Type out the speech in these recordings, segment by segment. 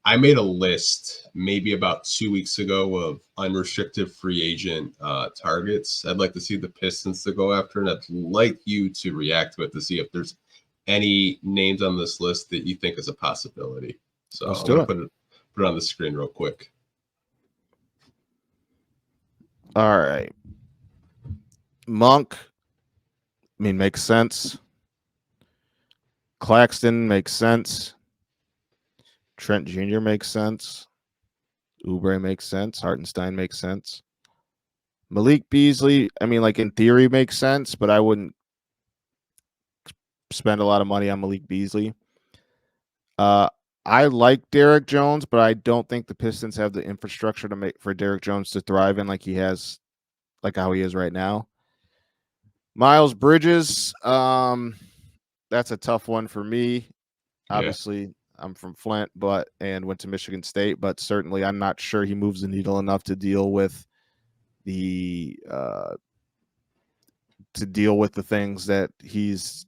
I made a list maybe about 2 weeks ago of unrestricted free agent targets. I'd like to see the Pistons to go after, and I'd like you to react to it to see if there's any names on this list that you think is a possibility. So Let's I'm do going to it. put it on the screen real quick. All right. Monk, makes sense. Claxton makes sense. Trent Jr. makes sense. Oubre makes sense. Hartenstein makes sense. Malik Beasley, in theory makes sense, but I wouldn't spend a lot of money on Malik Beasley. I like Derek Jones, but I don't think the Pistons have the infrastructure to make for Derek Jones to thrive in like how he is right now. Miles Bridges, that's a tough one for me. Obviously, I'm from Flint, and went to Michigan State, but certainly I'm not sure he moves the needle enough to deal with the things that he's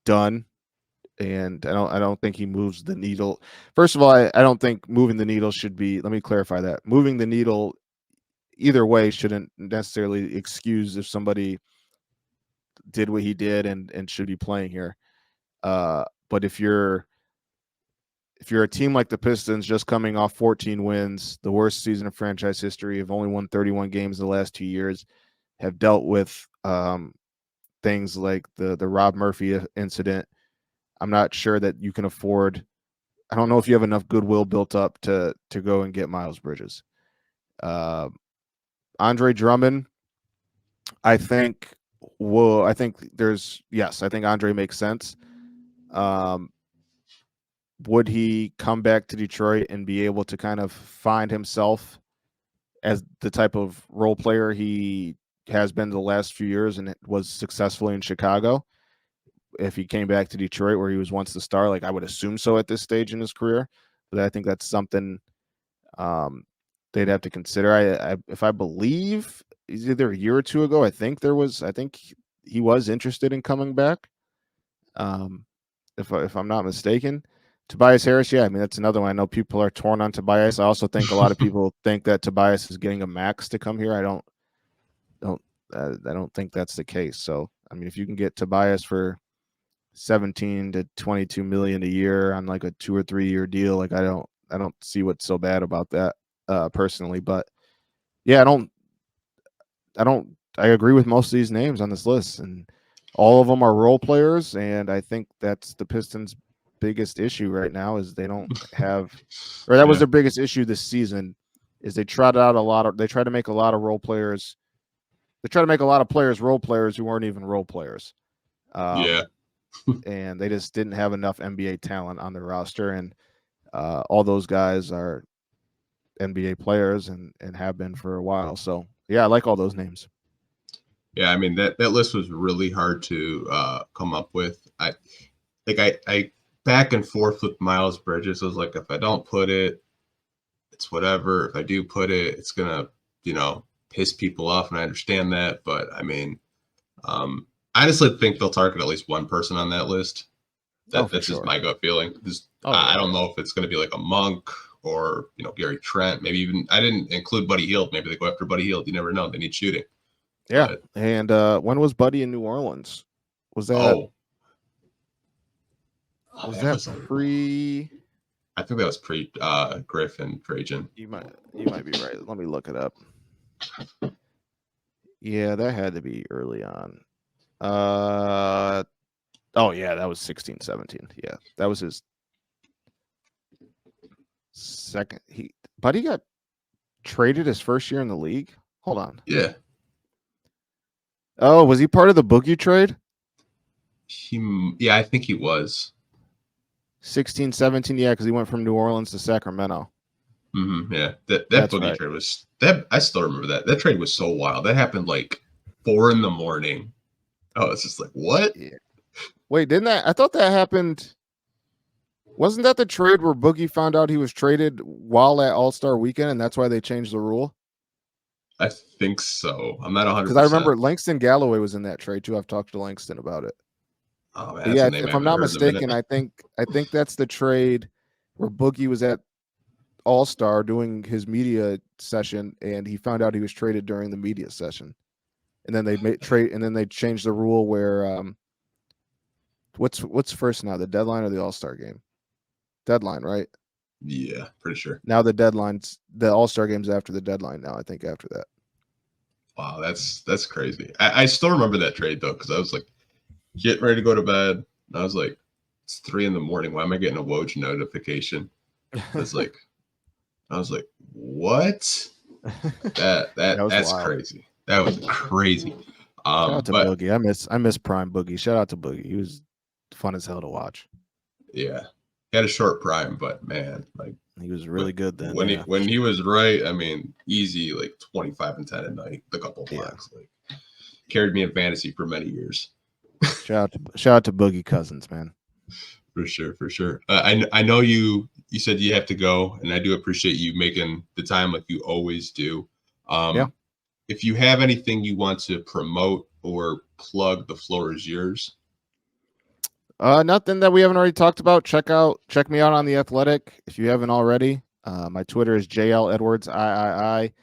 done. And I don't think he moves the needle. First of all, I don't think moving the needle should be. Let me clarify that. Moving the needle either way shouldn't necessarily excuse if somebody did what he did and should be playing here. But if you're a team like the Pistons, just coming off 14 wins, the worst season of franchise history, have only won 31 games in the last 2 years, have dealt with things like the Rob Murphy incident, I'm not sure that you can afford. I don't know if you have enough goodwill built up to go and get Miles Bridges. Andre Drummond, I think Andre makes sense. Would he come back to Detroit and be able to kind of find himself as the type of role player he has been the last few years and was successfully in Chicago? If he came back to Detroit where he was once the star, I would assume so at this stage in his career, but I think that's something they'd have to consider. If I believe it's either a year or two ago, I think he was interested in coming back. If I'm not mistaken. Tobias Harris, that's another one. I know people are torn on Tobias. I also think a lot of people think that Tobias is getting a max to come here. I don't think that's the case. So, if you can get Tobias for 17 to 22 million a year on a 2 or 3 year deal, I don't see what's so bad about that personally. But yeah, I agree with most of these names on this list, and all of them are role players, and I think that's the Pistons' biggest issue right now is they don't have, or that was their biggest issue this season, is they tried to make a lot of role players. They try to make a lot of players role players who weren't even role players. And they just didn't have enough NBA talent on their roster, and all those guys are NBA players and have been for a while. So yeah, I like all those names. Yeah, that list was really hard to come up with. I back and forth with Miles Bridges. I was like, if I don't put it, it's whatever. If I do put it, it's gonna piss people off, and I understand that. But I honestly think they'll target at least one person on that list. That's sure. just my gut feeling. I don't know if it's going to be like a Monk or Gary Trent. Maybe even I didn't include Buddy Hield. Maybe they go after Buddy Hield. You never know. They need shooting. Yeah. But, and when was Buddy in New Orleans? Was that? Was that pre? I think that was pre Griffin Trajan. You might be right. Let me look it up. Yeah, that had to be early on. Oh yeah, that was 16-17. Yeah, that was his second. Buddy got traded his first year in the league. Hold on. Yeah. Oh, was he part of the Boogie trade? Yeah, I think he was. 16-17, yeah, because he went from New Orleans to Sacramento. Mm-hmm, yeah, that Boogie trade was that. I still remember that. That trade was so wild. That happened 4 a.m. Oh, it's just what? Yeah. Wait, didn't that? I thought that happened. Wasn't that the trade where Boogie found out he was traded while at All-Star Weekend, and that's why they changed the rule? I think so. I'm not 100%. Because I remember Langston Galloway was in that trade too. I've talked to Langston about it. Oh man, yeah, if I'm not mistaken, I think that's the trade where Boogie was at All-Star doing his media session, and he found out he was traded during the media session. And then they changed the rule where what's first now, the deadline or the All-Star game? Deadline, right? Yeah, pretty sure. Now the All-Star game's after the deadline now, I think, after that. Wow, that's crazy. I still remember that trade though, because I was like getting ready to go to bed. And I was like, it's 3 a.m. Why am I getting a Woj notification? I was like, what? That's wild. crazy. That was crazy. Shout out to But Boogie. I miss Prime Boogie. Shout out to Boogie. He was fun as hell to watch. yeah, he had a short prime, but man, like he was really good then. When he was right, I mean, easy like 25 and 10 a night, a couple of blocks. Like carried me in fantasy for many years. Shout out to Boogie Cousins, man. For sure. I know you said you have to go, and I do appreciate you making the time like you always do. If you have anything you want to promote or plug, the floor is yours. Nothing that we haven't already talked about. Check me out on The Athletic if you haven't already. My Twitter is JL Edwards III.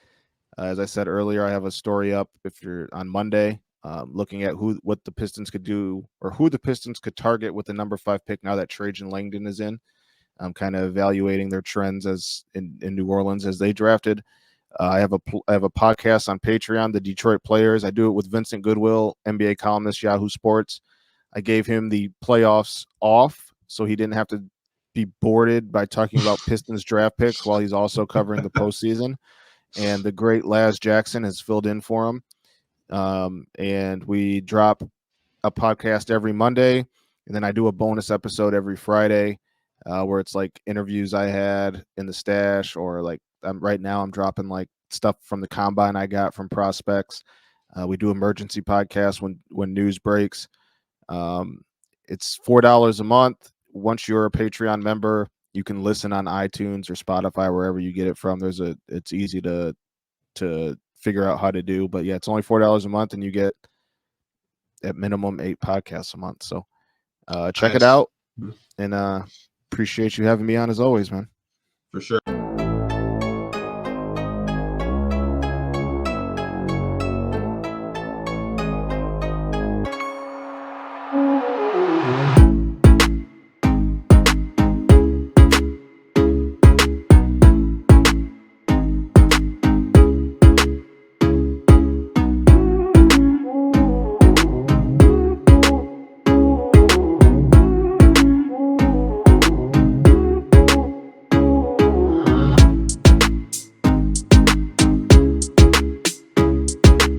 As I said earlier, I have a story up if you're on Monday, looking at what the Pistons could do or who the Pistons could target with the number 5 pick now that Trajan Langdon is in. I'm kind of evaluating their trends as in New Orleans as they drafted. I have a podcast on Patreon, The Detroit Players. I do it with Vincent Goodwill, NBA columnist, Yahoo Sports. I gave him the playoffs off so he didn't have to be boarded by talking about Pistons draft picks while he's also covering the postseason. And the great Laz Jackson has filled in for him. And we drop a podcast every Monday, and then I do a bonus episode every Friday where it's like interviews I had in the stash, or like right now I'm dropping like stuff from the combine I got from prospects. We do emergency podcasts when news breaks. It's $4 a month. Once you're a Patreon member, you can listen on iTunes or Spotify, wherever you get it from. It's easy to figure out how to do, but yeah, it's only $4 a month, and you get at minimum 8 podcasts a month. So check it out, and appreciate you having me on as always, man. For sure.